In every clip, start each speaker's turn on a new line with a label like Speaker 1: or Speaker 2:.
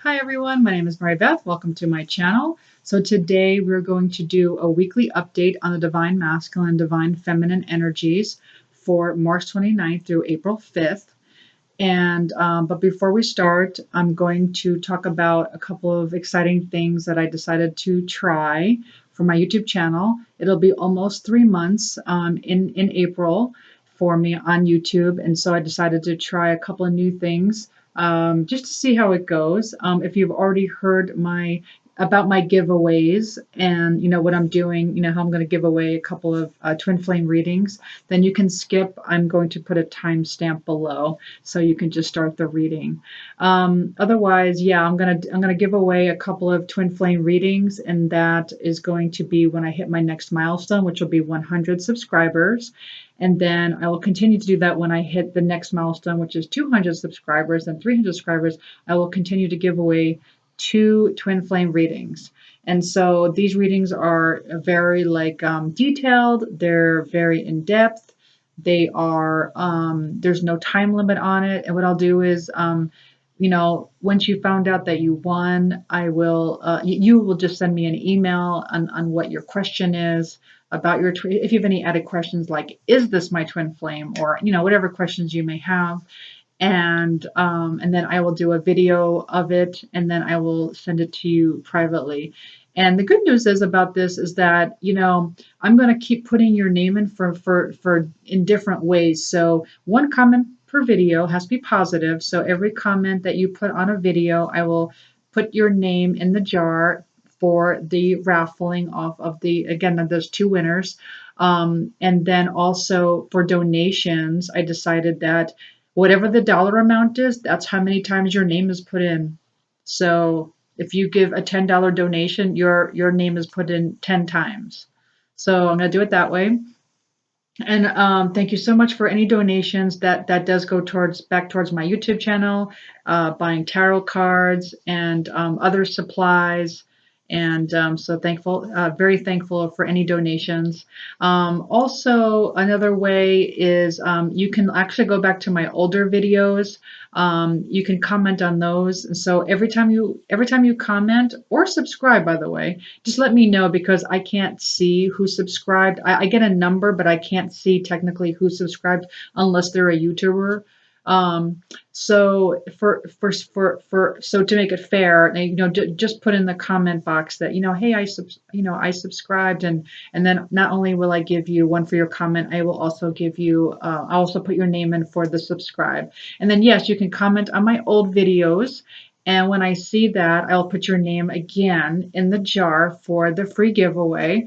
Speaker 1: Hi everyone, my name is Mary Beth. Welcome to my channel. So today we're going to do a weekly update on the Divine Masculine and Divine Feminine energies for March 29th through April 5th. But before we start, I'm going to talk about a couple of exciting things that I decided to try for my YouTube channel. It'll be almost 3 months in April for me on YouTube, and so I decided to try a couple of new things just to see how it goes. If you've already heard about my giveaways and what I'm doing, how I'm going to give away a couple of twin flame readings, then you can skip. I'm going to put a timestamp below so you can just start the reading. Otherwise, yeah, I'm gonna give away a couple of twin flame readings, and that is going to be when I hit my next milestone, which will be 100 subscribers. And then I will continue to do that when I hit the next milestone, which is 200 subscribers and 300 subscribers. I will continue to give away 2 twin flame readings. And so these readings are very detailed. They're very in depth. They are there's no time limit on it. And what I'll do is once you found out that you won, I will you will just send me an email on what your question is about your if you have any added questions, like is this my twin flame, or whatever questions you may have. And then I will do a video of it, and then I will send it to you privately. And the good news is about this is that I'm going to keep putting your name in for in different ways. So one comment per video has to be positive. So every comment that you put on a video, I will put your name in the jar for the raffling off of those 2 winners. And then also for donations, I decided that whatever the dollar amount is, that's how many times your name is put in. So if you give a $10 donation, your name is put in 10 times. So I'm going to do it that way. And thank you so much for any donations. That does go back towards my YouTube channel, buying tarot cards and other supplies. And so thankful, very thankful for any donations. Also, another way is you can actually go back to my older videos. You can comment on those. And so every time you comment or subscribe, by the way, just let me know, because I can't see who subscribed. I get a number, but I can't see technically who subscribed unless they're a YouTuber. So to make it fair, just put in the comment box that hey, I subscribed, and then not only will I give you one for your comment, I will also give you I'll also put your name in for the subscribe. And then yes, you can comment on my old videos, and when I see that, I'll put your name again in the jar for the free giveaway.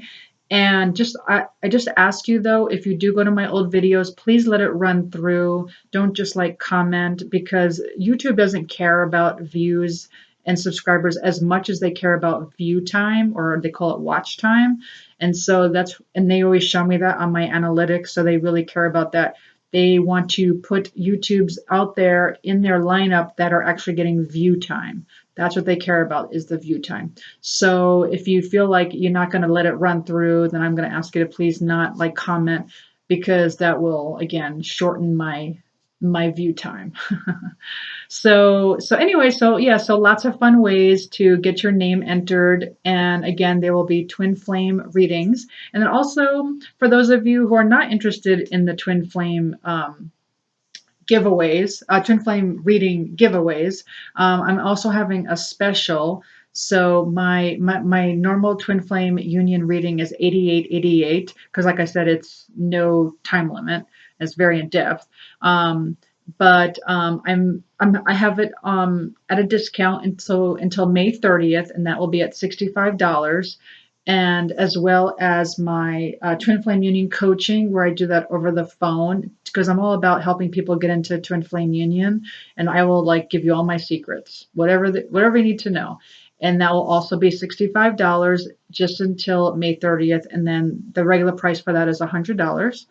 Speaker 1: And I just ask you, though, if you do go to my old videos, please let it run through. Don't just comment, because YouTube doesn't care about views and subscribers as much as they care about view time, or they call it watch time. And so and they always show me that on my analytics. So they really care about that. They want to put YouTubes out there in their lineup that are actually getting view time. That's what they care about, is the view time. So if you feel like you're not going to let it run through, then I'm going to ask you to please not comment, because that will again shorten my view time. So lots of fun ways to get your name entered. And again, there will be twin flame readings. And then also, for those of you who are not interested in the twin flame giveaways, twin flame reading giveaways, I'm also having a special. So my normal twin flame union reading is $88.88, because like I said, it's no time limit. It's very in depth. But I have it at a discount until May 30th, and that will be at $65. And as well as my twin flame union coaching, where I do that over the phone, because I'm all about helping people get into twin flame union, and I will give you all my secrets, whatever you need to know. And that will also be $65 just until May 30th, and then the regular price for that is $100.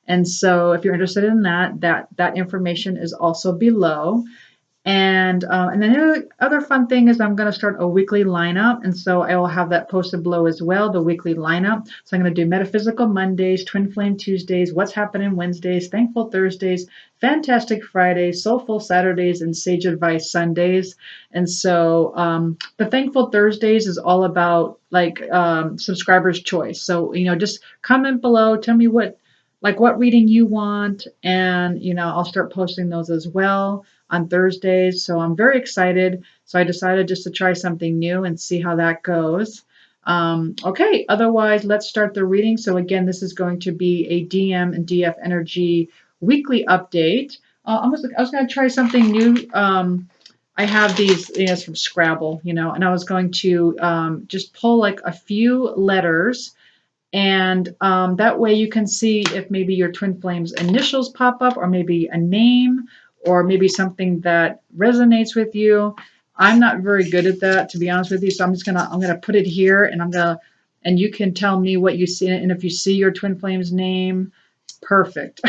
Speaker 1: And so if you're interested in that information is also below. And then the other fun thing is I'm going to start a weekly lineup. And so I will have that posted below as well, the weekly lineup. So I'm going to do Metaphysical Mondays, Twin Flame Tuesdays, What's Happening Wednesdays, Thankful Thursdays, Fantastic Fridays, Soulful Saturdays, and Sage Advice Sundays. And so the Thankful Thursdays is all about like subscribers' choice. So, just comment below, tell me what reading you want, and I'll start posting those as well on Thursdays. So I'm very excited. So I decided just to try something new and see how that goes. Okay, otherwise, let's start the reading. So again, this is going to be a DM and DF energy weekly update. I was going to try something new. I have these from Scrabble, and I was going to just pull like a few letters, and that way you can see if maybe your twin flames initials pop up, or maybe a name, or maybe something that resonates with you. I'm not very good at that, to be honest with you. So I'm gonna put it here, and you can tell me what you see. And if you see your twin flame's name, perfect.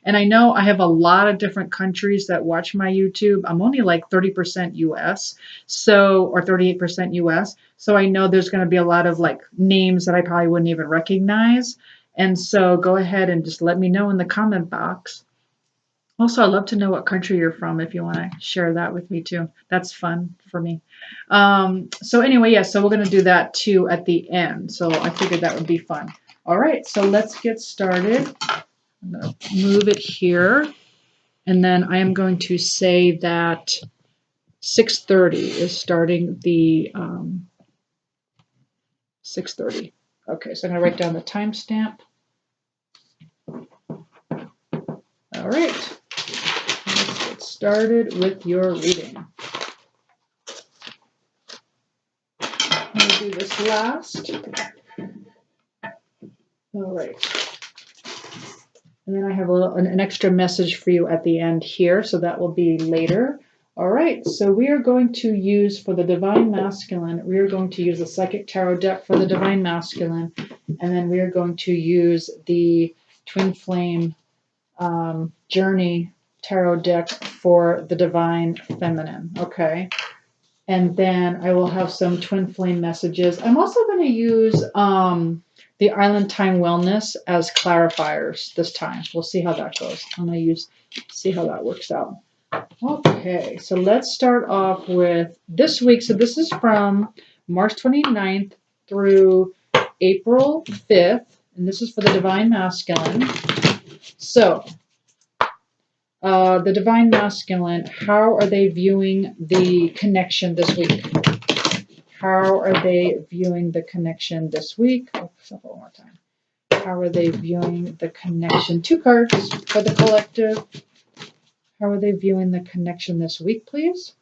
Speaker 1: And I know I have a lot of different countries that watch my YouTube. I'm only like 30% US, or 38% US. So I know there's going to be a lot of like names that I probably wouldn't even recognize. And so go ahead and just let me know in the comment box. Also, I'd love to know what country you're from if you want to share that with me too. That's fun for me. So anyway, yeah, so we're going to do that too at the end. So I figured that would be fun. All right, so let's get started. I'm going to move it here. And then I am going to say that 6:30 is starting the 6:30. Okay, so I'm going to write down the timestamp. All right, let's get started with your reading. I'm going to do this last. All right. And then I have an extra message for you at the end here, so that will be later. All right, so we are going to use for the Divine Masculine, we are going to use the Psychic Tarot deck for the Divine Masculine, and then we are going to use the Twin Flame Journey Tarot deck for the Divine Feminine, okay? And then I will have some Twin Flame messages. I'm also going to use the Island Time Wellness as clarifiers this time. We'll see how that goes. I'm going to see how that works out. Okay, so let's start off with this week. So this is from March 29th through April 5th, and this is for the Divine Masculine. So the Divine Masculine, how are they viewing the connection this week? How are they viewing the connection this week? Oh, one more time. How are they viewing the connection? 2 cards for the collective. How are they viewing the connection this week, please?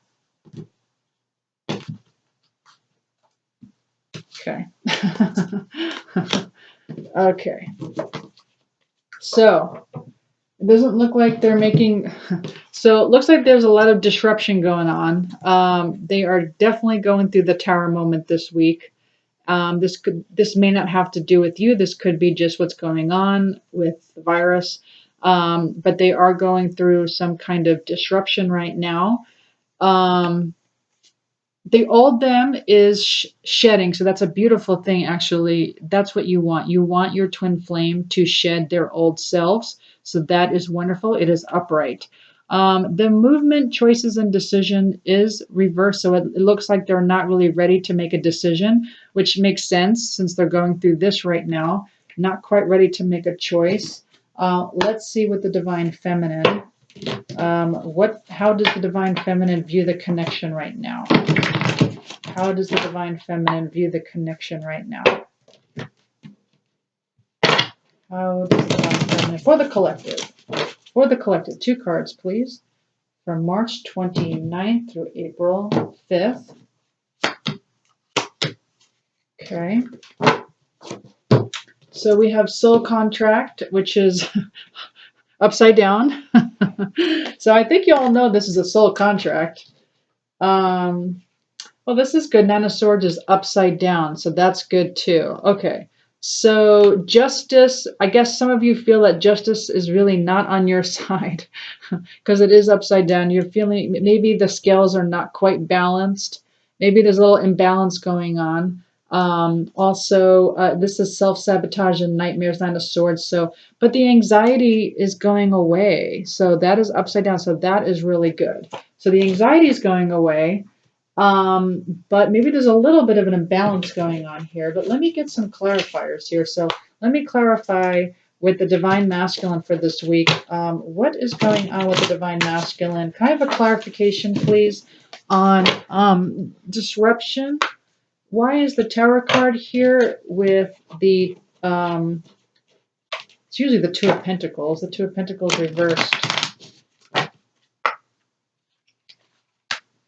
Speaker 1: Okay. Okay. So it doesn't look like they're making. So it looks like there's a lot of disruption going on. They are definitely going through the tower moment this week. This may not have to do with you. This could be just what's going on with the virus. But they are going through some kind of disruption right now. The old them is shedding. So that's a beautiful thing, actually. That's what you want. You want your twin flame to shed their old selves. So that is wonderful. It is upright. The movement, choices, and decision is reversed. So it looks like they're not really ready to make a decision, which makes sense since they're going through this right now. Not quite ready to make a choice. Let's see what the Divine Feminine. How does the Divine Feminine view the connection right now? How does the Divine Feminine view the connection right now? How does the Divine Feminine, for the collective, 2 cards, please, from March 29th through April 5th. Okay. So we have Soul Contract, which is upside down. So I think you all know this is a soul contract. Well, this is good. Nine of Swords is upside down, so that's good too. Okay, So justice, I guess some of you feel that justice is really not on your side because it is upside down. You're feeling maybe the scales are not quite balanced. Maybe there's a little imbalance going on. Also, this is self-sabotage and nightmares, Nine of Swords. So, but the anxiety is going away. So that is upside down. So that is really good. So the anxiety is going away. But maybe there's a little bit of an imbalance going on here. But let me get some clarifiers here. So let me clarify with the Divine Masculine for this week. What is going on with the Divine Masculine? Can I have a clarification, please, on disruption? Why is the Tower card here with the, it's usually the Two of Pentacles. The Two of Pentacles reversed.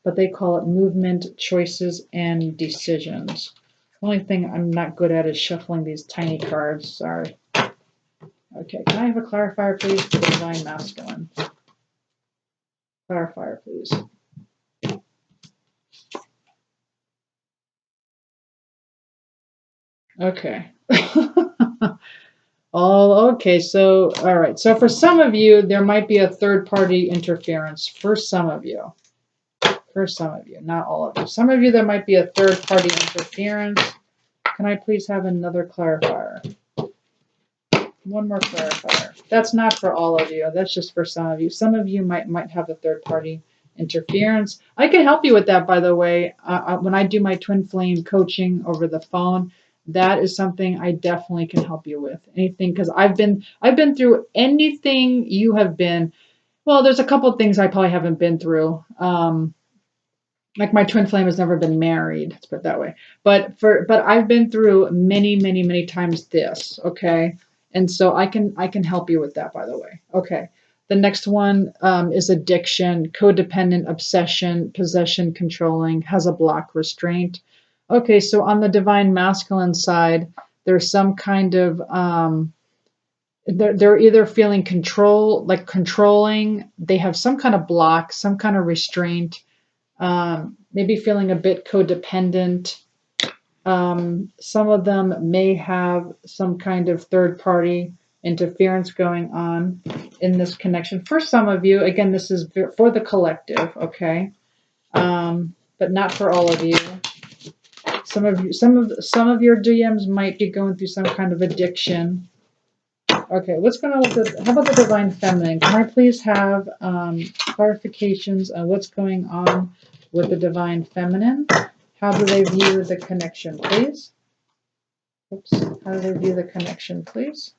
Speaker 1: But they call it movement, choices, and decisions. The only thing I'm not good at is shuffling these tiny cards. Sorry. Okay, can I have a clarifier, please, for the Divine Masculine? Clarifier, please. Okay. Okay, so, all right. So for some of you, there might be a third-party interference. For some of you. For some of you, not all of you. Some of you, there might be a third-party interference. Can I please have another clarifier? One more clarifier. That's not for all of you. That's just for some of you. Some of you might have a third-party interference. I can help you with that, by the way. When I do my twin flame coaching over the phone, that is something I definitely can help you with. Anything, because I've been through anything you have been. Well, there's a couple of things I probably haven't been through. Like my twin flame has never been married, let's put it that way. But I've been through many times this, okay? And so I can help you with that, by the way. Okay. The next one is addiction, codependent, obsession, possession, controlling, has a block, restraint. Okay, so on the Divine Masculine side, there's some kind of they're either feeling control, like controlling, they have some kind of block, some kind of restraint, maybe feeling a bit codependent. Some of them may have some kind of third-party interference going on in this connection. For some of you, again, this is for the collective, okay? But not for all of you. Some of your DMs might be going through some kind of addiction. Okay, what's going on with the, how about the Divine Feminine? Can I please have clarifications on what's going on with the Divine Feminine? How do they view the connection, please? Oops, how do they view the connection, please?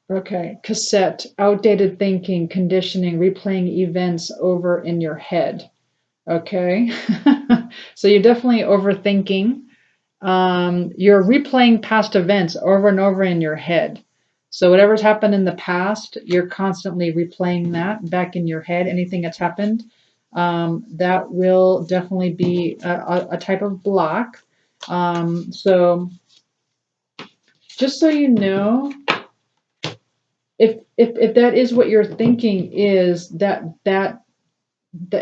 Speaker 1: Okay, cassette, outdated thinking, conditioning, replaying events over in your head. Okay, so you're definitely overthinking. You're replaying past events over and over in your head. So whatever's happened in the past, you're constantly replaying that back in your head. Anything that's happened, that will definitely be a type of block. So just so you know, if that is what you're thinking, is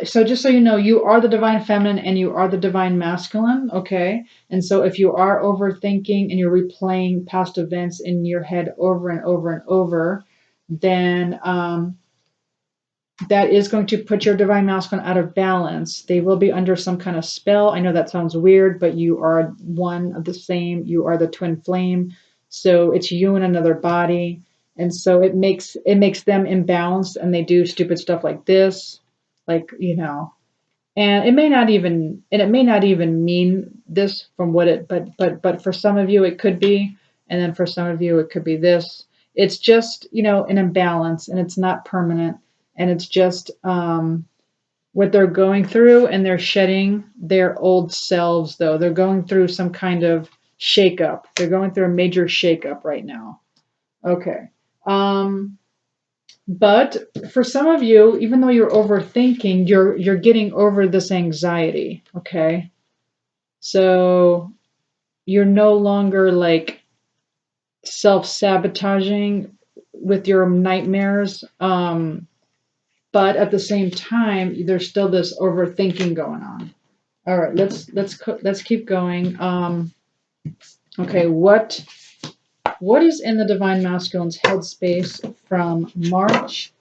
Speaker 1: so just so you know, you are the Divine Feminine and you are the Divine Masculine, okay? And so if you are overthinking and you're replaying past events in your head over and over and over, then that is going to put your Divine Masculine out of balance. They will be under some kind of spell. I know that sounds weird, but you are one of the same. You are the twin flame. So it's you in another body. And so it makes them imbalanced, and they do stupid stuff like this. Like, and it may not even mean this from what it, but for some of you it could be, and then for some of you it could be this. It's just, an imbalance, and it's not permanent, and it's just what they're going through, and they're shedding their old selves, though. They're going through some kind of shakeup. They're going through a major shakeup right now. Okay. But for some of you, even though you're overthinking, you're getting over this anxiety, okay? So you're no longer like self-sabotaging with your nightmares, but at the same time, there's still this overthinking going on, All right, let's keep going. Okay, what is in the Divine Masculine's headspace from March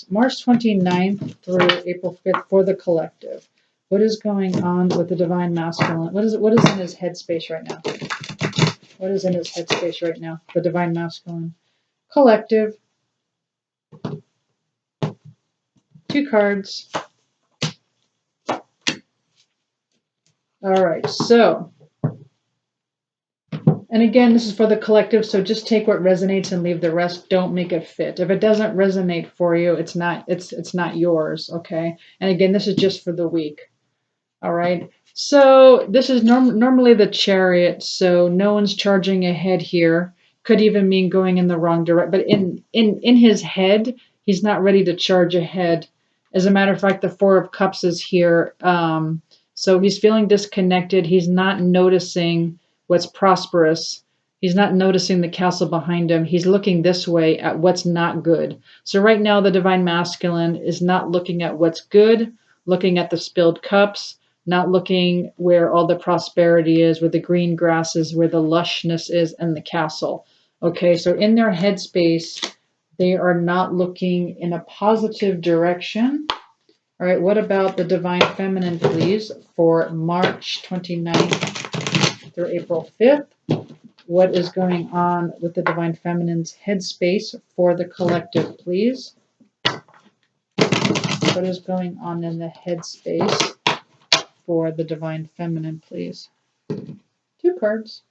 Speaker 1: 29th through April 5th for the collective? What is going on with the Divine Masculine? What is in his headspace right now? What is in his headspace right now? The Divine Masculine collective. 2 cards. All right, so, and again, this is for the collective, so just take what resonates and leave the rest. Don't make it fit. If it doesn't resonate for you, it's not yours, okay? And again, this is just for the week. All right. So this is normally the Chariot, so no one's charging ahead here. Could even mean going in the wrong direction, but in his head, he's not ready to charge ahead. As a matter of fact, the Four of Cups is here. So he's feeling disconnected. He's not noticing what's prosperous. He's not noticing the castle behind him. He's looking this way at what's not good. So right now, the Divine Masculine is not looking at what's good, looking at the spilled cups, not looking where all the prosperity is, where the green grass is, where the lushness is, and the castle. Okay, so in their headspace, they are not looking in a positive direction. All right, what about the Divine Feminine, please, for March 29th through April 5th? What is going on with the Divine Feminine's headspace for the collective, please? What is going on in the headspace for the Divine Feminine, please? 2 cards.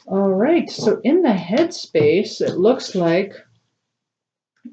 Speaker 1: All right, so in the headspace, it looks like,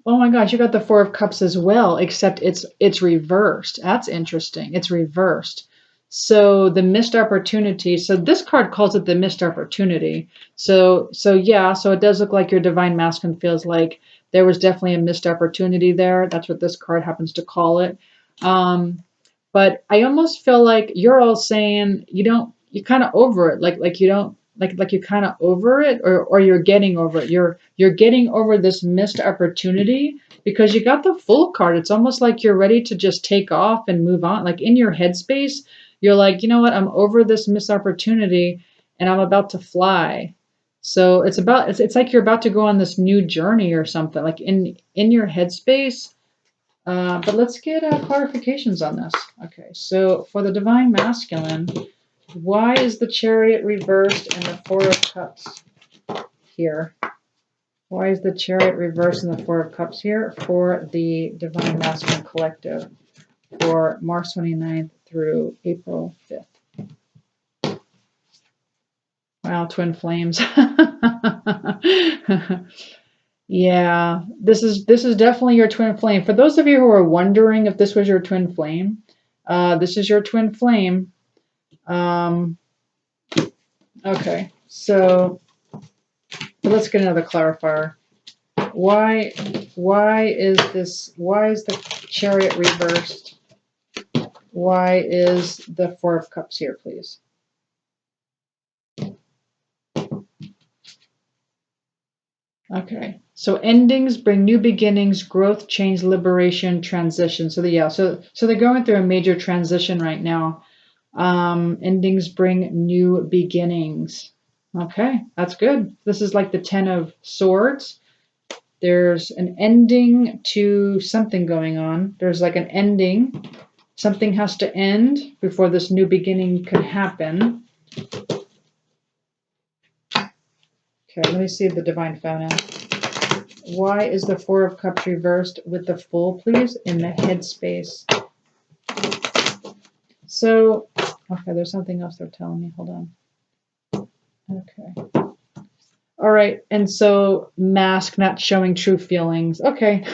Speaker 1: oh my gosh, you got the Four of Cups as well, except it's reversed. That's interesting. It's reversed. So the missed opportunity. So this card calls it the missed opportunity. So yeah, so it does look like your Divine Masculine feels like there was definitely a missed opportunity there. That's what this card happens to call it. But I almost feel like you're all saying you're kind of over it, like you don't like you're kind of over it, or you're getting over it. You're getting over this missed opportunity because you got the Fool card. It's almost like you're ready to just take off and move on. Like in your headspace, you're like, you know what? I'm over this missed opportunity and I'm about to fly. So it's like you're about to go on this new journey or something. Like in your headspace. But let's get clarifications on this. Okay, so for the Divine Masculine, why is the Chariot reversed and the Four of Cups here? Why is the Chariot reversed and the Four of Cups here for the Divine Masculine Collective for March 29th through April 5th? Wow, twin flames. Yeah, this is definitely your twin flame. For those of you who are wondering if this was your twin flame, this is your twin flame. Okay, so let's get another clarifier. Why is the Chariot reversed? Why is the Four of Cups here, please? Okay, so endings bring new beginnings, growth, change, liberation, transition. So they're going through a major transition right now. Endings bring new beginnings. Okay, that's good. This is like the 10 of Swords. There's an ending to something going on. There's like an ending. Something has to end before this new beginning can happen. Okay, let me see the Divine Feminine. Why is the Four of Cups reversed with the Fool, please, in the headspace? So, okay, there's something else they're telling me. Hold on. Okay. All right, and so mask, not showing true feelings. Okay.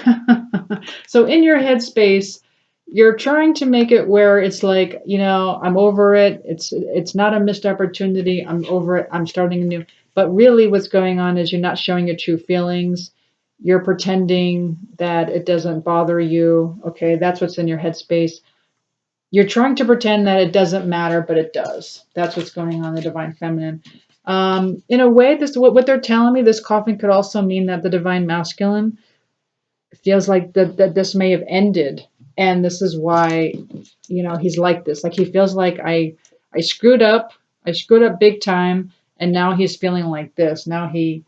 Speaker 1: So in your headspace, you're trying to make it where it's like, I'm over it. It's not a missed opportunity. I'm over it. I'm starting anew. But really what's going on is you're not showing your true feelings. You're pretending that it doesn't bother you. Okay, that's what's in your headspace. You're trying to pretend that it doesn't matter, but it does. That's what's going on in the Divine Feminine. In a way, what they're telling me, this coffin could also mean that the Divine Masculine feels like that this may have ended, and this is why, he's like this. Like he feels like I screwed up, I screwed up big time, and now he's feeling like this. Now he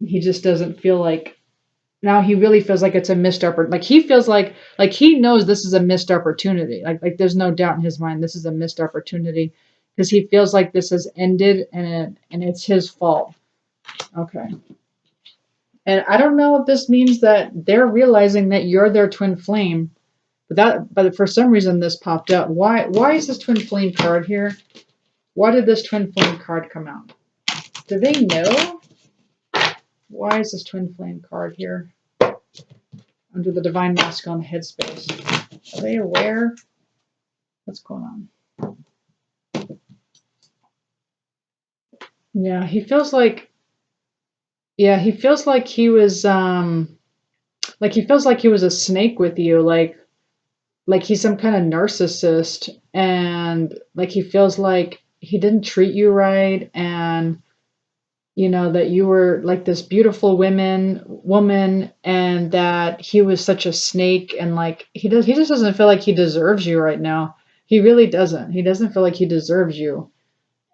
Speaker 1: just doesn't feel like. Now he really feels like it's a missed opportunity. Like he feels like he knows this is a missed opportunity. Like there's no doubt in his mind this is a missed opportunity because he feels like this has ended and it's his fault. Okay. And I don't know if this means that they're realizing that you're their twin flame, but for some reason this popped up. Why is this twin flame card here? Why did this twin flame card come out? Do they know? Why is this twin flame card here under the divine masculine headspace? Are they aware? What's going on? Yeah, he feels like he feels like he was he feels like he was a snake with you, like he's some kind of narcissist, and like he feels like he didn't treat you right, and that you were like this beautiful woman, and that he was such a snake, and like he just doesn't feel like he deserves you right now. He really doesn't. He doesn't feel like he deserves you.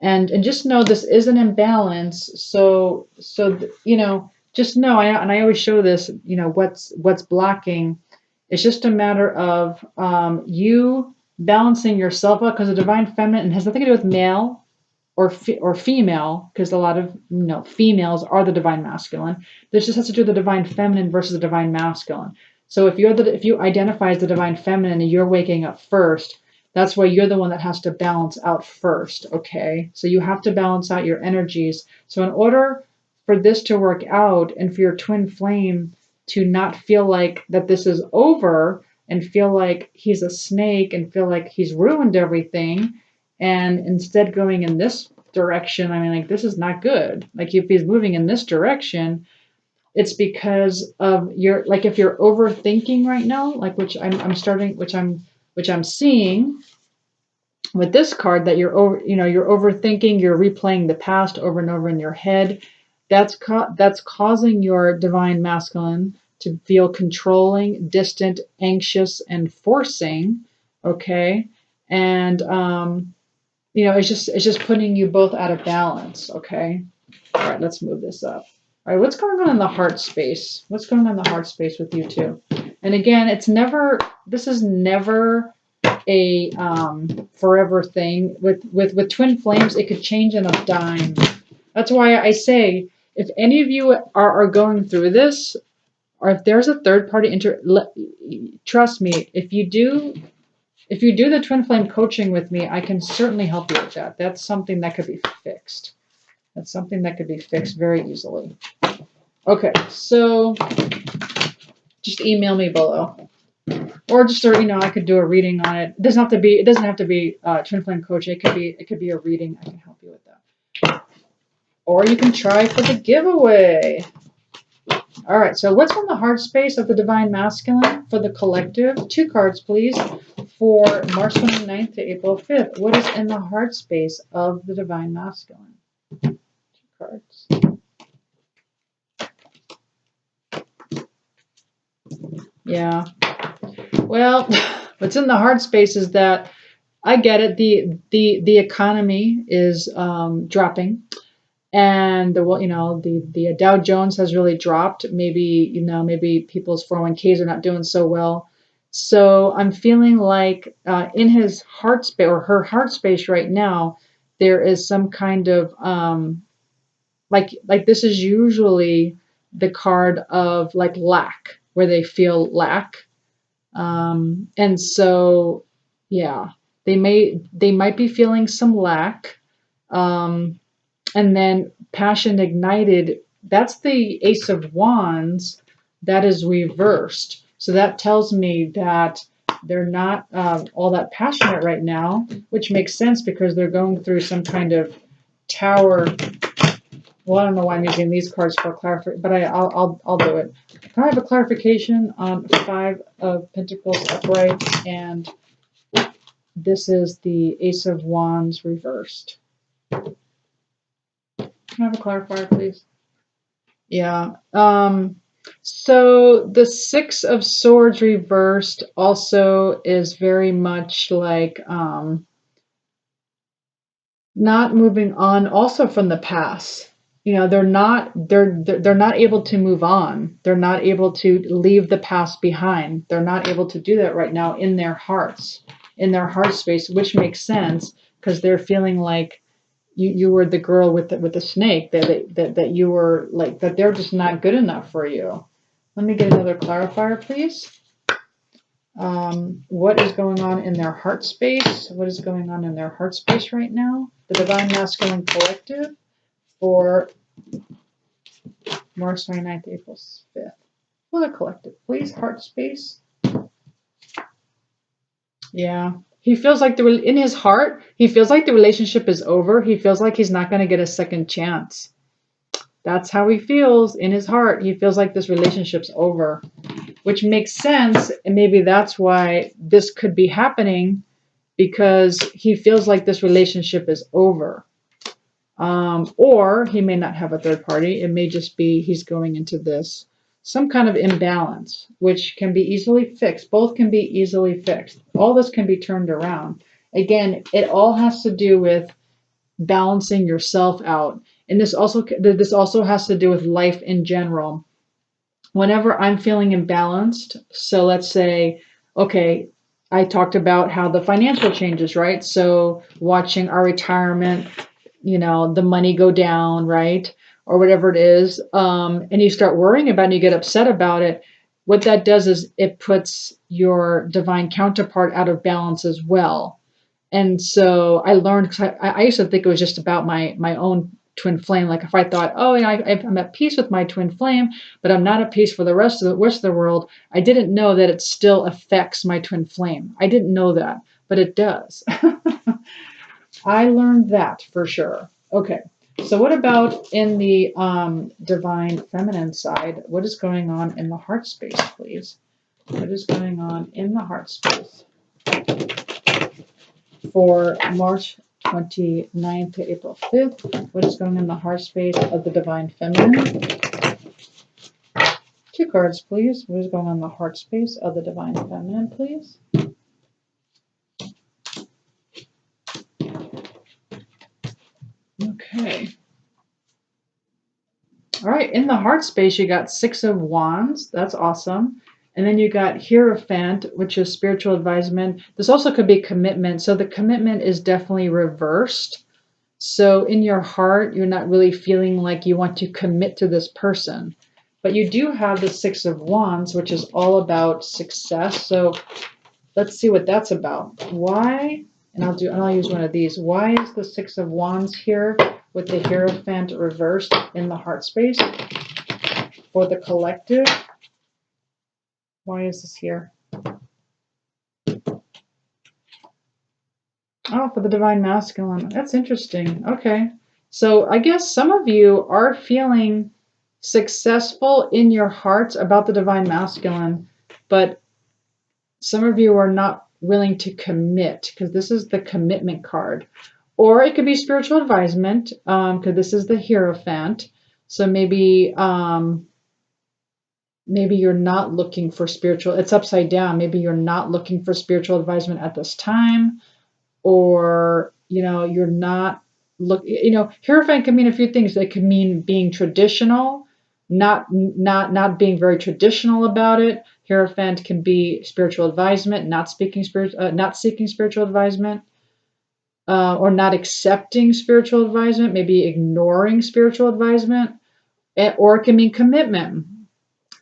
Speaker 1: And just know this is an imbalance. Just know, and I always show this, what's blocking. It's just a matter of you balancing yourself out, because the divine feminine has nothing to do with male or female, because a lot of females are the divine masculine. This just has to do with the divine feminine versus the divine masculine. So if you identify as the divine feminine and you're waking up first, that's why you're the one that has to balance out first. Okay, so you have to balance out your energies. So in order for this to work out, and for your twin flame to not feel like that this is over, and feel like he's a snake, and feel like he's ruined everything, and instead going in this direction, I mean, like, this is not good. Like, if he's moving in this direction, it's because of your, like, if you're overthinking right now, like, which I'm seeing with this card, that you're overthinking, you're replaying the past over and over in your head. That's causing your divine masculine to feel controlling, distant, anxious, and forcing. Okay, and it's just putting you both out of balance. Okay. All right, let's move this up. All right, what's going on in the heart space? What's going on in the heart space with you two? And again, this is never a forever thing. With twin flames, it could change in a dime. That's why I say, if any of you are going through this, or if there's a third party trust me, if you do the twin flame coaching with me, I can certainly help you with that. That's something that could be fixed. That's something that could be fixed very easily. Okay, so just email me below, or just I could do a reading on it. It doesn't have to be twin flame coaching. It could be a reading. I can help you with that. Or you can try for the giveaway. All right, so what's in the heart space of the divine masculine for the collective? 2 cards, please, for March 29th to April 5th. What is in the heart space of the divine masculine? 2 cards. Yeah. Well, what's in the heart space is that I get it. The economy is dropping, and the Dow Jones has really dropped. Maybe people's 401ks are not doing so well. So I'm feeling like in his heart space, or her heart space right now, there is some kind of like this is usually the card of like lack, where they feel lack. And so, yeah, they might be feeling some lack. And then passion ignited, that's the Ace of Wands that is reversed. So that tells me that they're not all that passionate right now, which makes sense because they're going through some kind of tower. Well, I don't know why I'm using these cards for clarification, but I'll do it. Can I have a clarification on 5 of Pentacles upright, and this is the Ace of Wands reversed? Can I have a clarifier, please? Yeah. So the Six of Swords reversed also is very much like not moving on also from the past. You know, they're not able to move on. They're not able to leave the past behind. They're not able to do that right now in their hearts, in their heart space, which makes sense because they're feeling like you were the girl with the snake, that you were like, that they're just not good enough for you. Let me get another clarifier, please. What is going on in their heart space? What is going on in their heart space right now? The Divine Masculine Collective for March 29th, April 5th. For the collective, please. Heart space. Yeah. He feels like in his heart, he feels like the relationship is over. He feels like he's not going to get a second chance. That's how he feels in his heart. He feels like this relationship's over, which makes sense. And maybe that's why this could be happening, because he feels like this relationship is over. Or he may not have a third party. It may just be he's going into this some kind of imbalance, which can be easily fixed. Both can be easily fixed. All this can be turned around. Again, it all has to do with balancing yourself out. And this also has to do with life in general. Whenever I'm feeling imbalanced, so let's say, okay, I talked about how the financial changes, right? So watching our retirement, the money go down, right? Or whatever it is, and you start worrying about it and you get upset about it. What that does is it puts your divine counterpart out of balance as well. And so I learned, because I used to think it was just about my own twin flame. Like if I thought, oh, I'm at peace with my twin flame, but I'm not at peace for the rest of the world, I didn't know that it still affects my twin flame. I didn't know that, but it does. I learned that for sure. Okay. So what about in the divine feminine side? What is going on in the heart space, please? What is going on in the heart space for March 29th to April 5th? What is going on in the heart space of the divine feminine? Two cards, please. What is going on in the heart space of the divine feminine, please? Okay. All right, in the heart space, you got Six of Wands. That's awesome. And then you got Hierophant, which is spiritual advisement. This also could be commitment. So the commitment is definitely reversed. So in your heart, you're not really feeling like you want to commit to this person. But you do have the Six of Wands, which is all about success. So let's see what that's about. Why? And I'll use one of these. Why is the Six of Wands here with the Hierophant reversed in the heart space for the collective? Why is this here? Oh, for the divine masculine. That's interesting. Okay. So I guess some of you are feeling successful in your hearts about the divine masculine, but some of you are not willing to commit, because this is the commitment card. Or it could be spiritual advisement, because this is the Hierophant. So maybe you're not looking for spiritual, it's upside down. Maybe you're not looking for spiritual advisement at this time, or, you're not Hierophant can mean a few things. It can mean being traditional, not being very traditional about it. Hierophant can be spiritual advisement, not seeking spiritual advisement, or not accepting spiritual advisement, maybe ignoring spiritual advisement, or it can mean commitment,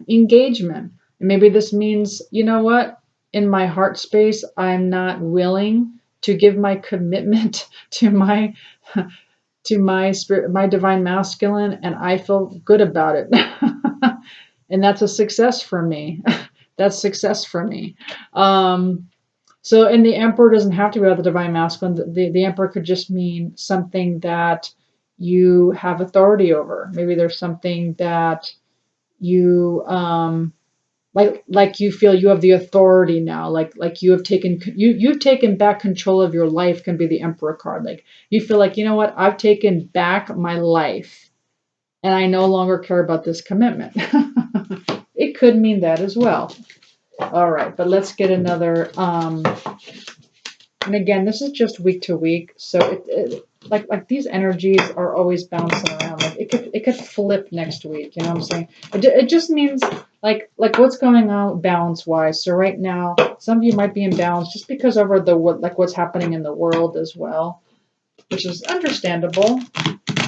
Speaker 1: engagement. And maybe this means, you know what, in my heart space, I'm not willing to give my commitment to my spirit, my divine masculine, and I feel good about it. And that's a success for me. That's success for me. So, and the emperor doesn't have to be about the divine masculine. The emperor could just mean something that you have authority over. Maybe there's something that you like you feel you have the authority now, like you've taken back control of your life, can be the emperor card. Like you feel like, you know what, I've taken back my life and I no longer care about this commitment. it could mean that as well. All right, but let's get another. And again, this is just week to week, so like these energies are always bouncing around. Like it could flip next week. You know what I'm saying? It just means like what's going on balance wise. So right now, some of you might be in balance just because over what's happening in the world as well, which is understandable.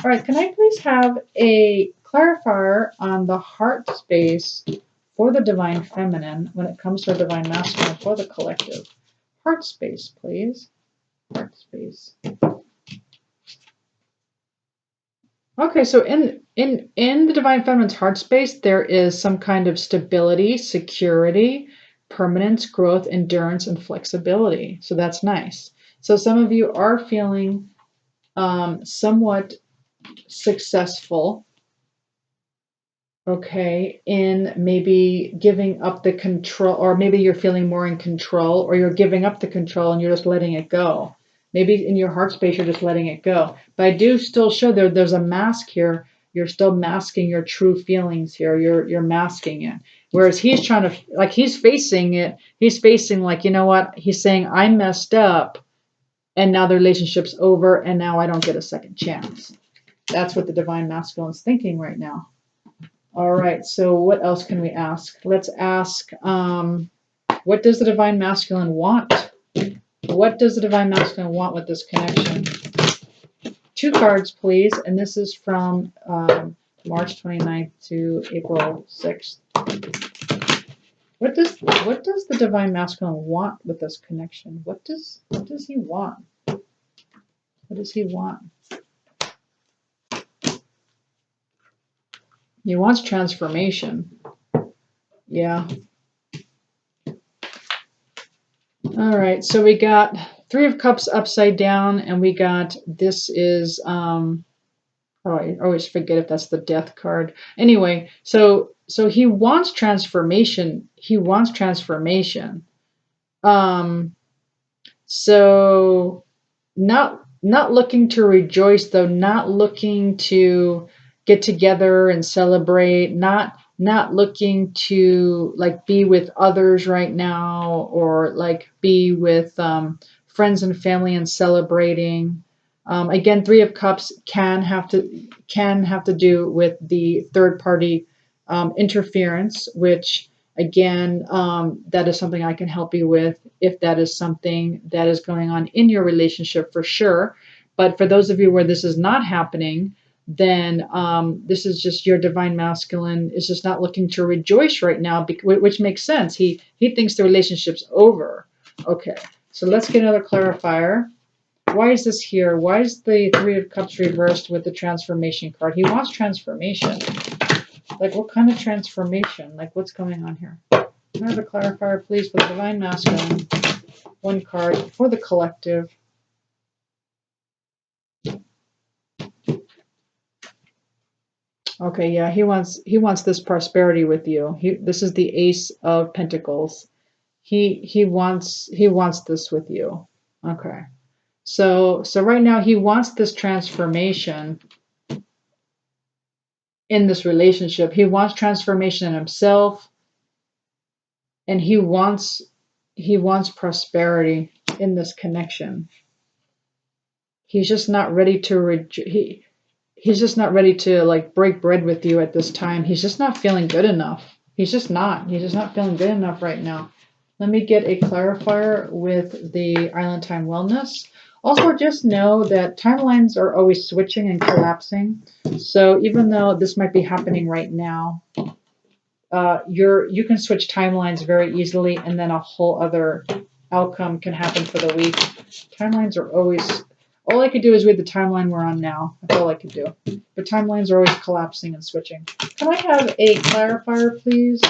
Speaker 1: All right, can I please have a clarifier on the heart space for the divine feminine when it comes to the divine masculine for the collective? Heart space, please. Heart space. Okay, so in the divine feminine's heart space, there is some kind of stability, security, permanence, growth, endurance, and flexibility. So that's nice. So some of you are feeling somewhat successful, okay, in maybe giving up the control, or maybe you're feeling more in control, or you're giving up the control and you're just letting it go. Maybe in your heart space, you're just letting it go. But I do still show there's a mask here. You're still masking your true feelings here. You're masking it. Whereas he's trying to, like, he's facing it. He's facing, like, you know what? He's saying, I messed up, and now the relationship's over, and now I don't get a second chance. That's what the divine masculine's thinking right now. All right, so what else can we ask? Let's ask, what does the divine masculine want? What does the divine masculine want with this connection? 2 cards, please, and this is from March 29th to April 6th. What does the divine masculine want with this connection? What does he want? What does he want? He wants transformation. Yeah. All right, so we got 3 of Cups upside down, and we got, this is, oh, I always forget if that's the Death card. Anyway, so he wants transformation. He wants transformation. So not looking to rejoice, though, not looking to get together and celebrate, not looking to like be with others right now, or like be with friends and family and celebrating. Again, 3 of Cups can have to do with the third party interference, which again, that is something I can help you with if that is something that is going on in your relationship, for sure. But for those of you where this is not happening, then this is just your divine masculine is just not looking to rejoice right now, which makes sense. He thinks the relationship's over. Okay, so let's get another clarifier. Why is this here? Why is the 3 of Cups reversed with the transformation card? He wants transformation. Like, what kind of transformation? Like, what's going on here? Can I have a clarifier, please, for the divine masculine? 1 card for the collective. Okay, yeah, he wants this prosperity with you. This is the Ace of Pentacles. He wants this with you. Okay. So right now he wants this transformation in this relationship. He wants transformation in himself, and he wants prosperity in this connection. He's just not ready to he's just not ready to like break bread with you at this time. He's just not feeling good enough. He's just not feeling good enough right now. Let me get a clarifier with the Island Time Wellness. Also, just know that timelines are always switching and collapsing. So even though this might be happening right now, you can switch timelines very easily, and then a whole other outcome can happen for the week. Timelines are always, all I could do is read the timeline we're on now. That's all I could do. But timelines are always collapsing and switching. Can I have a clarifier, please,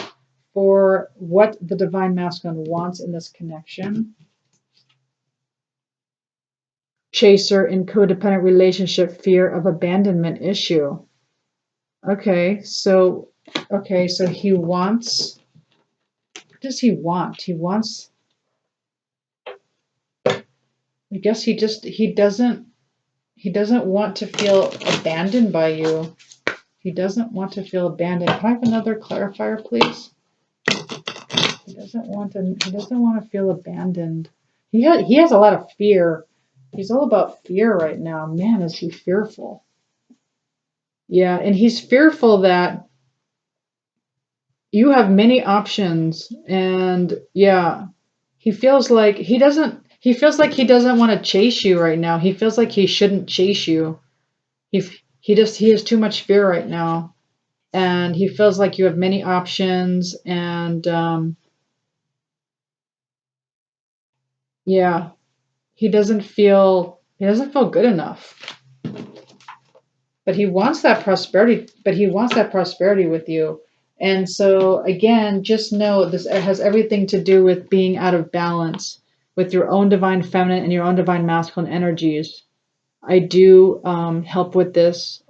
Speaker 1: for what the divine masculine wants in this connection? Chaser in codependent relationship, fear of abandonment issue. Okay, so he wants, what does he want? He wants, I guess he doesn't want to feel abandoned by you. He doesn't want to feel abandoned. Can I have another clarifier, please? He doesn't want to feel abandoned. He has a lot of fear. He's all about fear right now. Man, is he fearful. Yeah, and he's fearful that you have many options, and yeah, he feels like he doesn't want to chase you right now. He feels like he shouldn't chase you. He has too much fear right now, and he feels like you have many options, and yeah, he doesn't feel good enough. But he wants that prosperity. With you. And so again, just know this has everything to do with being out of balance with your own divine feminine and your own divine masculine energies. I do help with this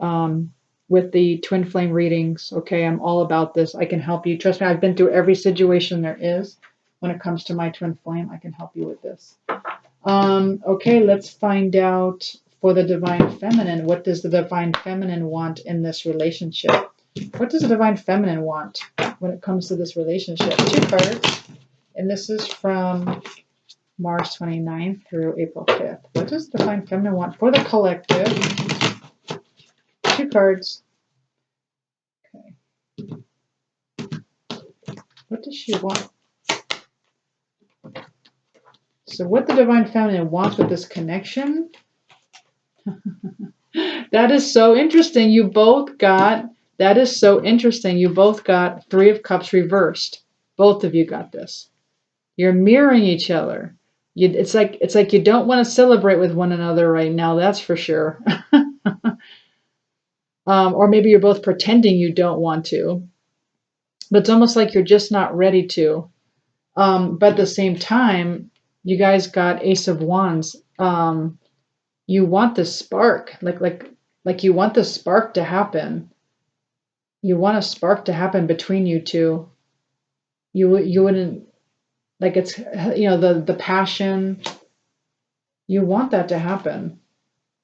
Speaker 1: with the twin flame readings. Okay, I'm all about this. I can help you. Trust me, I've been through every situation there is when it comes to my twin flame. I can help you with this. Okay, let's find out for the divine feminine. What does the divine feminine want in this relationship? What does the divine feminine want when it comes to this relationship? 2 cards. And this is from March 29th through April 5th. What does the divine feminine want for the collective? 2 cards. Okay. What does she want? So what the divine feminine wants with this connection? That is so interesting. That is so interesting. You both got 3 of Cups reversed. Both of you got this. You're mirroring each other. It's like you don't want to celebrate with one another right now. That's for sure. Or maybe you're both pretending you don't want to. But it's almost like you're just not ready to. But at the same time, you guys got Ace of Wands. You want the spark, like you want the spark to happen. You want a spark to happen between you two. You wouldn't, like, it's, the passion. You want that to happen.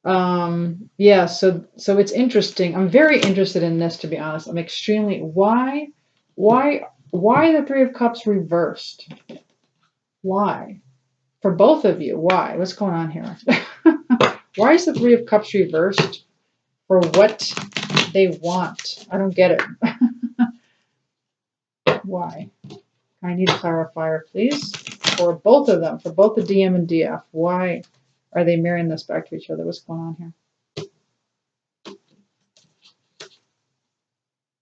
Speaker 1: Yeah. So it's interesting. I'm very interested in this, to be honest. I'm extremely. Why the 3 of Cups reversed? Why? For both of you, why? What's going on here? Why is the 3 of Cups reversed? For what they want. I don't get it. Why? I need a clarifier, please. For both of them, for both the DM and DF. Why are they mirroring this back to each other? What's going on here?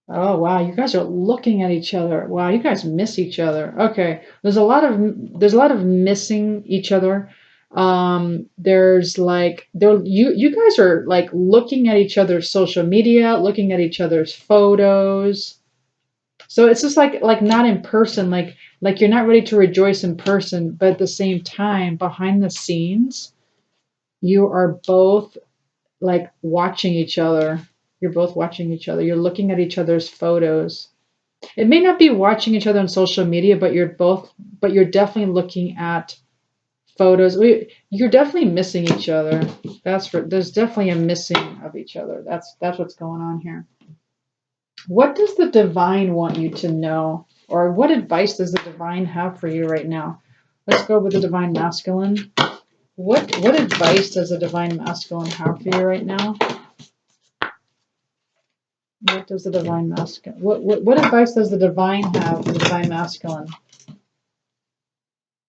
Speaker 1: Oh, wow. You guys are looking at each other. Wow, you guys miss each other. Okay. There's a lot of missing each other. There's like you guys are like looking at each other's social media, looking at each other's photos. So it's just like not in person, like you're not ready to rejoice in person, but at the same time, behind the scenes, you are both like watching each other. You're both watching each other. You're looking at each other's photos. It may not be watching each other on social media, but you're definitely looking at photos. You're definitely missing each other. There's definitely a missing of each other. That's what's going on here. What does the divine want you to know? Or what advice does the divine have for you right now? Let's go with the divine masculine. What advice does the divine masculine have for you right now? What does the divine masculine? What advice does the divine have for the divine masculine?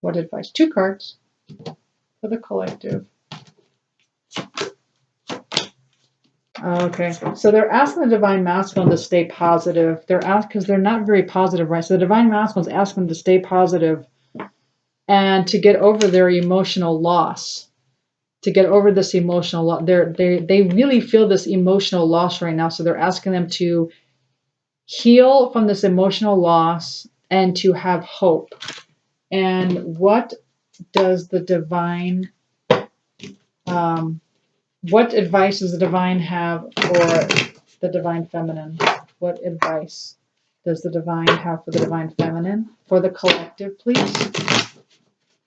Speaker 1: What advice? 2 cards for the collective. Okay, so they're asking the divine masculine to stay positive. They're asked because they're not very positive, right? So the divine masculine is asking them to stay positive and to get over their emotional loss. To get over this emotional loss, they really feel this emotional loss right now. So they're asking them to heal from this emotional loss and to have hope. And what does the divine? What advice does the divine have for the divine feminine? What advice does the divine have for the divine feminine? For the collective, please.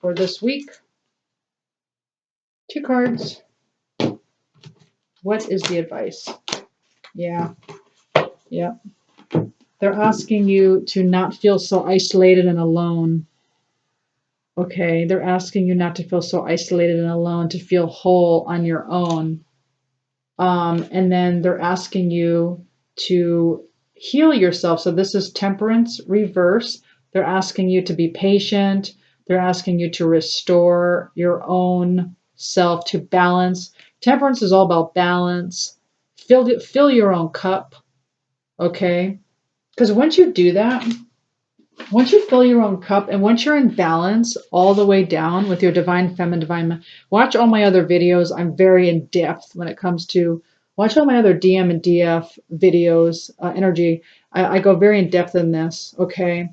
Speaker 1: For this week. 2 cards. What is the advice? Yeah. Yep. They're asking you to not feel so isolated and alone. Okay. They're asking you not to feel so isolated and alone, to feel whole on your own. And then they're asking you to heal yourself. So this is temperance reverse. They're asking you to be patient. They're asking you to restore your own self, to balance. Temperance is all about balance. Fill your own cup. Okay. Because once you do that, once you fill your own cup and once you're in balance all the way down with your divine feminine, watch all my other videos. I'm very in depth when it comes to, watch all my other DM and DF videos, energy. I go very in depth in this, okay?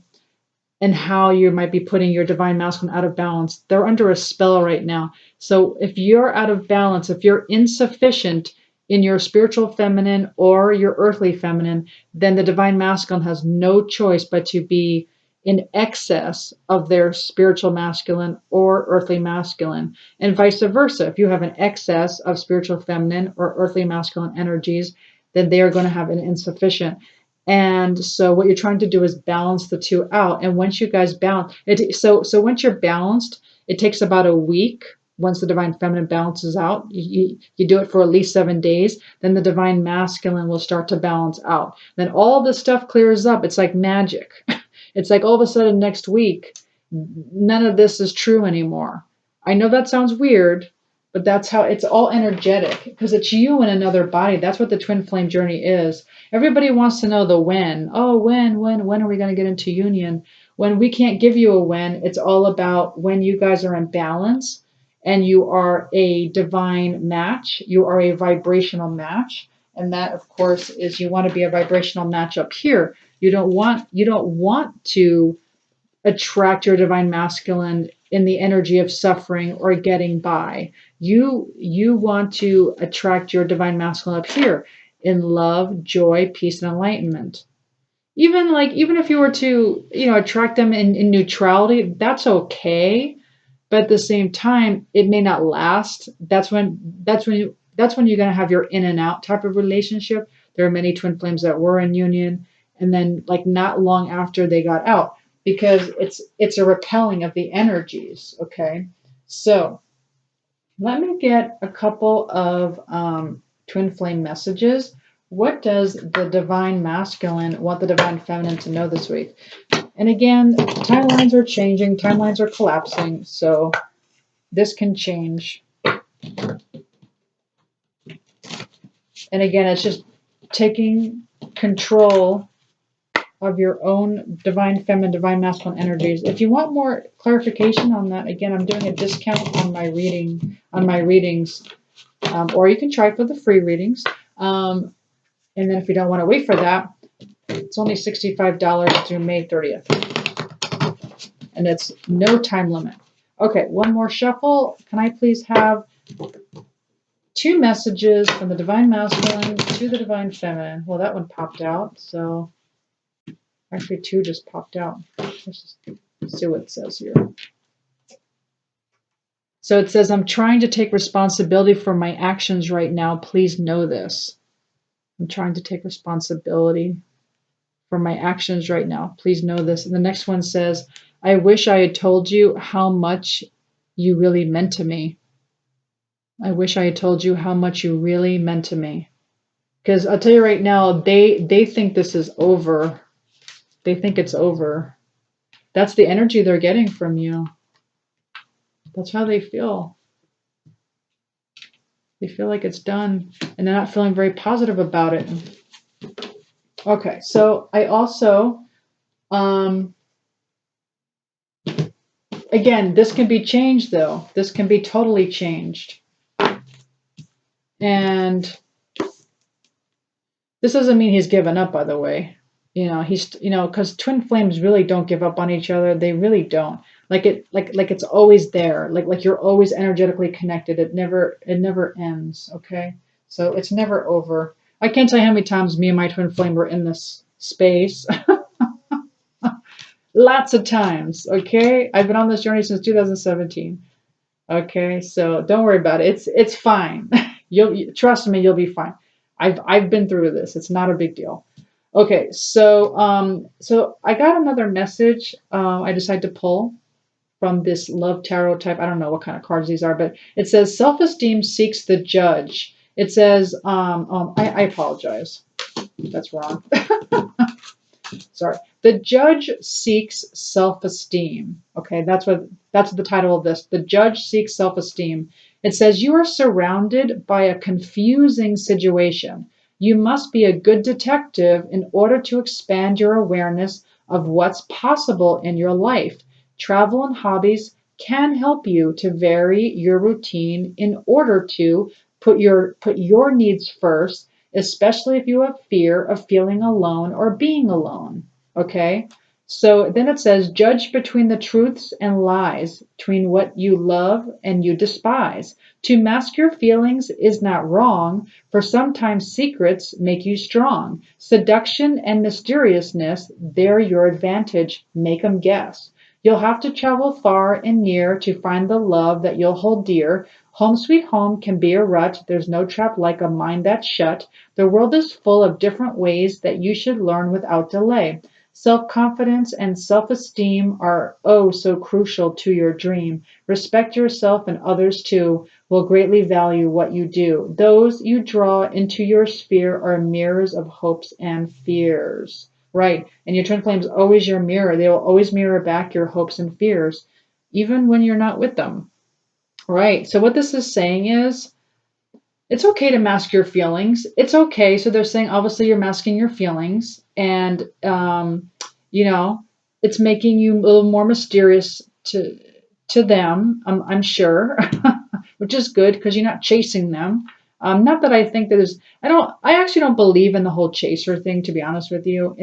Speaker 1: And how you might be putting your divine masculine out of balance. They're under a spell right now. So if you're out of balance, if you're insufficient in your spiritual feminine or your earthly feminine, then the divine masculine has no choice but to be in excess of their spiritual masculine or earthly masculine, and vice versa. If you have an excess of spiritual feminine or earthly masculine energies, then they are going to have an insufficient. And so what you're trying to do is balance the two out. And once you guys balance it, so once you're balanced, it takes about a week. Once the divine feminine balances out, you do it for at least 7 days, then the divine masculine will start to balance out. Then all this stuff clears up. It's like magic. It's like all of a sudden next week, none of this is true anymore. I know that sounds weird, but that's how it's all energetic, because it's you in another body. That's what the twin flame journey is. Everybody wants to know the when. Oh, when are we going to get into union? When we can't give you a when, it's all about when you guys are in balance and you are a divine match. You are a vibrational match. And that, of course, is you want to be a vibrational match up here. You don't want to attract your divine masculine in the energy of suffering or getting by. You want to attract your divine masculine up here in love, joy, peace, and enlightenment. Even if you were to, attract them in neutrality, that's okay. But at the same time, it may not last. That's when you're gonna have your in and out type of relationship. There are many twin flames that were in union and then like not long after they got out, because it's a repelling of the energies. Okay. So let me get a couple of twin flame messages. What does the divine masculine want the divine feminine to know this week? And again, timelines are changing, timelines are collapsing, so this can change. And again, it's just taking control of your own divine feminine, divine masculine energies. If you want more clarification on that, again, I'm doing a discount on my readings, or you can try for the free readings. And then if you don't want to wait for that, it's only $65 through May 30th. And it's no time limit. Okay, one more shuffle. Can I please have 2 messages from the divine masculine to the divine feminine? Well, that one popped out, so actually 2 just popped out. Let's just see what it says here. So it says, I'm trying to take responsibility for my actions right now. Please know this. I'm trying to take responsibility for my actions right now. Please know this. And the next one says, I wish I had told you how much you really meant to me. I wish I had told you how much you really meant to me. Because I'll tell you right now, they think this is over. They think it's over. That's the energy they're getting from you. That's how they feel. They feel like it's done, and they're not feeling very positive about it. Okay, so I also, again, this can be changed though. This can be totally changed. And this doesn't mean he's given up, by the way. Because twin flames really don't give up on each other. They really don't. Like it's always there. Like you're always energetically connected. It never ends. Okay, so it's never over. I can't tell you how many times me and my twin flame were in this space. Lots of times. Okay, I've been on this journey since 2017. Okay, so don't worry about it. It's fine. You'll trust me. You'll be fine. I've been through this. It's not a big deal. Okay, so I got another message. I decided to pull from this love tarot type. I don't know what kind of cards these are, but it says self-esteem seeks the judge. It says, I apologize. That's wrong. Sorry. The judge seeks self-esteem. Okay, that's the title of this. The judge seeks self-esteem. It says you are surrounded by a confusing situation. You must be a good detective in order to expand your awareness of what's possible in your life. Travel and hobbies can help you to vary your routine in order to put your needs first, especially if you have fear of feeling alone or being alone. Okay? So then it says, judge between the truths and lies, between what you love and you despise. To mask your feelings is not wrong, for sometimes secrets make you strong. Seduction and mysteriousness, they're your advantage. Make 'em guess. You'll have to travel far and near to find the love that you'll hold dear. Home sweet home can be a rut. There's no trap like a mind that's shut. The world is full of different ways that you should learn without delay. Self-confidence and self-esteem are oh so crucial to your dream. Respect yourself and others too will greatly value what you do. Those you draw into your sphere are mirrors of hopes and fears. Right. And your twin flame is always your mirror. They will always mirror back your hopes and fears, even when you're not with them. Right. So what this is saying is it's okay to mask your feelings. It's okay. So they're saying obviously you're masking your feelings, and you know, it's making you a little more mysterious to them. I'm sure, which is good because you're not chasing them. Not that I think that there's. I actually don't believe in the whole chaser thing. To be honest with you,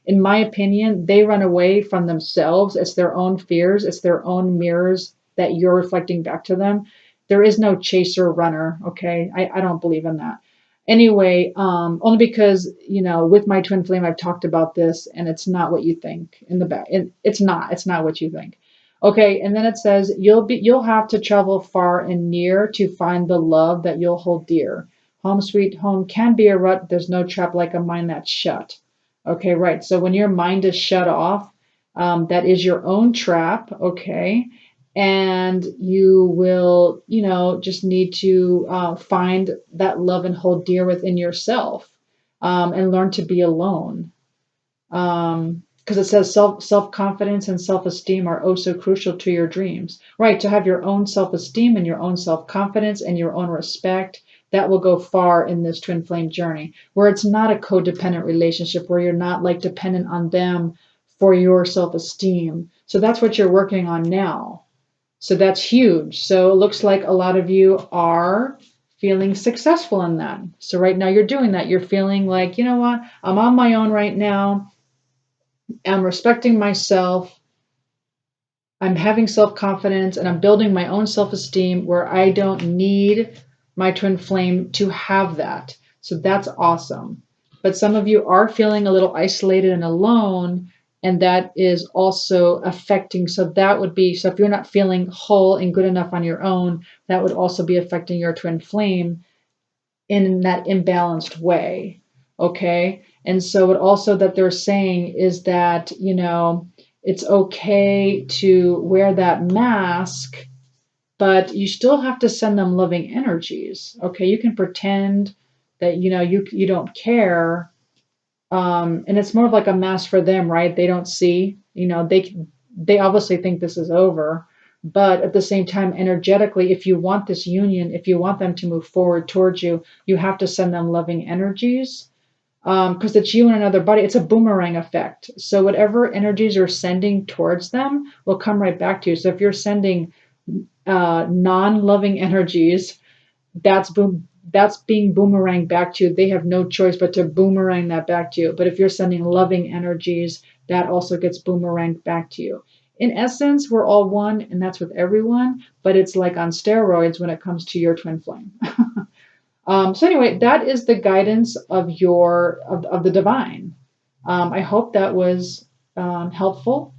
Speaker 1: in my opinion, they run away from themselves. It's their own fears. It's their own mirrors that you're reflecting back to them. There is no chaser runner. Okay, I don't believe in that. Anyway, only because with my twin flame, I've talked about this, and it's not what you think in the back. It's not what you think. Okay, and then it says you'll have to travel far and near to find the love that you'll hold dear. Home sweet home can be a rut. There's no trap like a mind that's shut. Okay, right. So when your mind is shut off, that is your own trap. Okay, and you will, just need to find that love and hold dear within yourself, and learn to be alone. Because it says self confidence and self esteem are oh so crucial to your dreams. Right, to have your own self esteem and your own self confidence and your own respect. That will go far in this twin flame journey, where it's not a codependent relationship, where you're not like dependent on them for your self esteem. So that's what you're working on now. So that's huge. So it looks like a lot of you are feeling successful in that. So right now you're doing that. You're feeling like, you know what? I'm on my own right now. I'm respecting myself. I'm having self-confidence and I'm building my own self-esteem where I don't need my twin flame to have that. So that's awesome. But some of you are feeling a little isolated and alone, and that is also affecting. So that would be, so if you're not feeling whole and good enough on your own, that would also be affecting your twin flame in that imbalanced way. Okay. And so what also that they're saying is that, it's okay to wear that mask, but you still have to send them loving energies. Okay. You can pretend that, you don't care. And it's more of like a mask for them, right? They don't see, they obviously think this is over. But at the same time, energetically, if you want this union, if you want them to move forward towards you, you have to send them loving energies, because it's you and another body. It's a boomerang effect. So whatever energies you're sending towards them will come right back to you. So if you're sending non-loving energies, that's being boomeranged back to you. They have no choice but to boomerang that back to you. But if you're sending loving energies, that also gets boomeranged back to you. In essence, we're all one, and that's with everyone, but it's like on steroids when it comes to your twin flame. So anyway, that is the guidance of the divine. I hope that was helpful.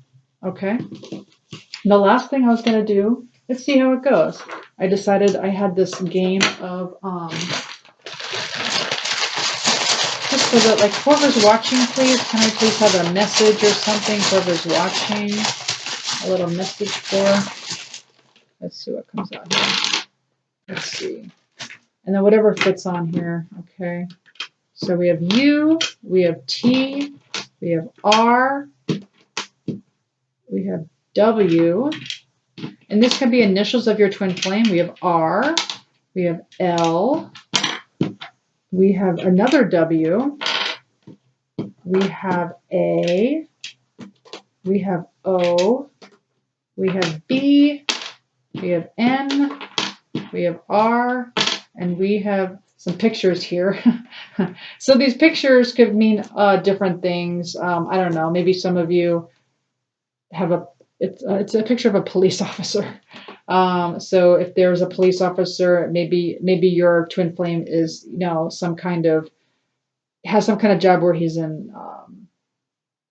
Speaker 1: Okay. The last thing I was going to do, let's see how it goes. I decided I had this game of just So that, like, whoever's watching, please, can I please have a message or something? Whoever's watching, a little message for. Let's see what comes out here. Let's see. And then whatever fits on here. Okay. So we have U, we have T, we have R, we have W. And this can be initials of your twin flame. We have R, we have L, we have another W, we have A, we have O, we have B, we have N, we have R, and we have some pictures here. So these pictures could mean different things. I don't know. Maybe some of you have it's a picture of a police officer. So if there's a police officer, maybe your twin flame is, you know, has some kind of job where he's in,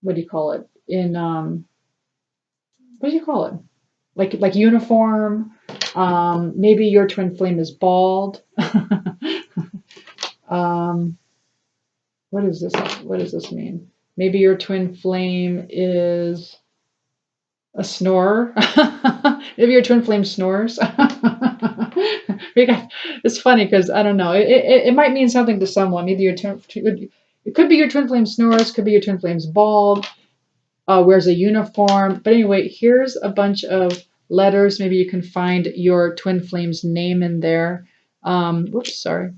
Speaker 1: what do you call it? In, what do you call it? Like uniform. Maybe your twin flame is bald. What is this? What does this mean? Maybe your twin flame is a snorer. Maybe your twin flame snores. It's funny because I don't know. It might mean something to someone. Maybe it could be your twin flame snores. Could be your twin flame's bald. Wears a uniform. But anyway, here's a bunch of letters. Maybe you can find your twin flame's name in there. Whoops, sorry.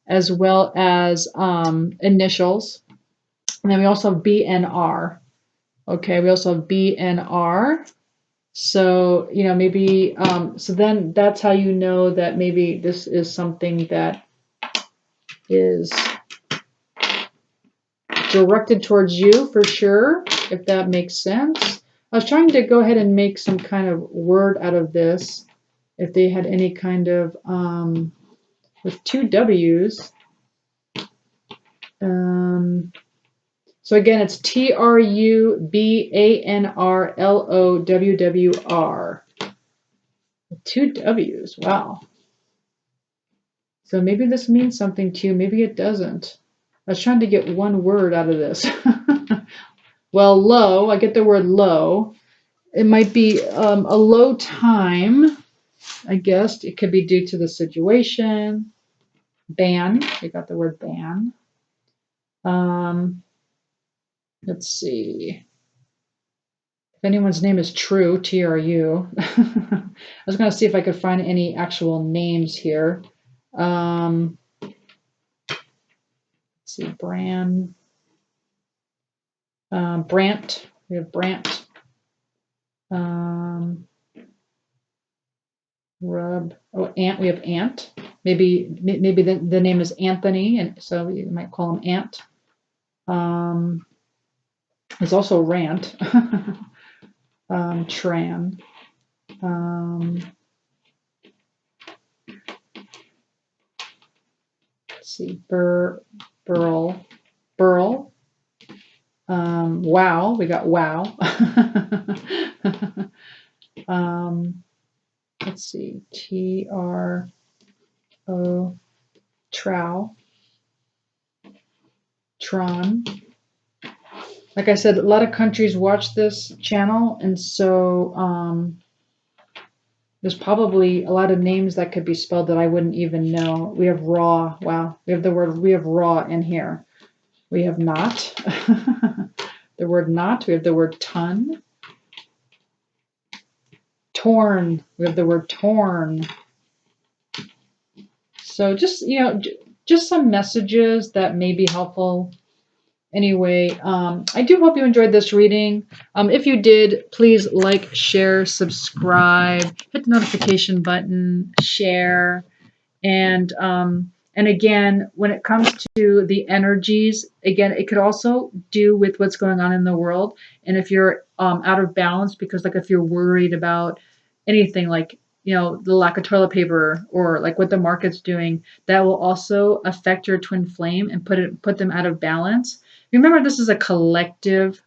Speaker 1: As well as initials. And then we also have BNR. Okay, we also have BNR. So, you know, maybe, so then that's how you know that maybe this is something that is directed towards you for sure, if that makes sense. I was trying to go ahead and make some kind of word out of this, if they had any kind of, with two W's. So again, it's TRUBANRLOWWR. Two W's. Wow. So maybe this means something to you. Maybe it doesn't. I was trying to get one word out of this. Well, low. I get the word low. It might be a low time. I guess it could be due to the situation. Ban. We got the word ban. Let's see. If anyone's name is True, TRU. I was going to see if I could find any actual names here. Let's see, Brand. Brant. We have Brant. Rub. Oh, Ant. We have Ant. Maybe the name is Anthony, and so you might call him Ant. There's also Rant. Tran. Let's see, Burl. Wow, we got wow. Let's see, TRO, Trow. Tron. Like I said, a lot of countries watch this channel, and so there's probably a lot of names that could be spelled that I wouldn't even know. We have raw. Wow. We have raw in here. We have not. The word not. We have the word ton. Torn. We have the word torn. So just, you know, just some messages that may be helpful. Anyway, I do hope you enjoyed this reading. If you did, please like, share, subscribe, hit the notification button, share. And again, when it comes to the energies, again, it could also do with what's going on in the world. And if you're out of balance, because like if you're worried about anything like, you know, the lack of toilet paper or like what the market's doing, that will also affect your twin flame and put them out of balance. Remember, this is a collective.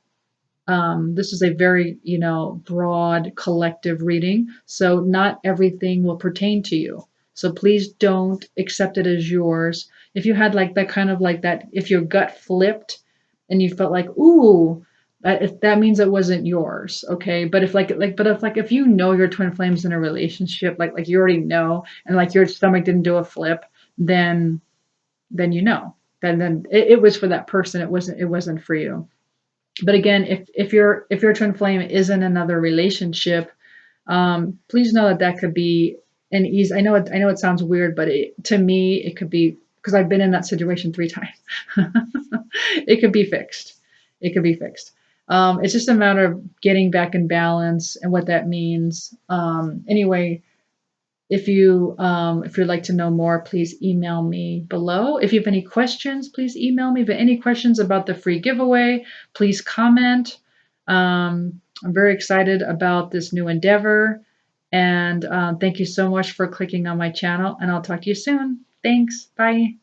Speaker 1: This is a very, you know, broad collective reading. So not everything will pertain to you. So please don't accept it as yours. If you had like that kind of like that, if your gut flipped and you felt like, ooh, that means it wasn't yours, okay? But if you know your twin flames in a relationship, like you already know, and like your stomach didn't do a flip, then you know. Then it was for that person. It wasn't for you. But again, if your twin flame is in another relationship, please know that could be an easy. I know it sounds weird, but to me it could be, because I've been in that situation 3 times. It could be fixed. It could be fixed. It's just a matter of getting back in balance and what that means. Anyway, if you'd like to know more, please email me below. If you have any questions, please email me. If you have any questions about the free giveaway, please comment. I'm very excited about this new endeavor. And thank you so much for clicking on my channel. And I'll talk to you soon. Thanks. Bye.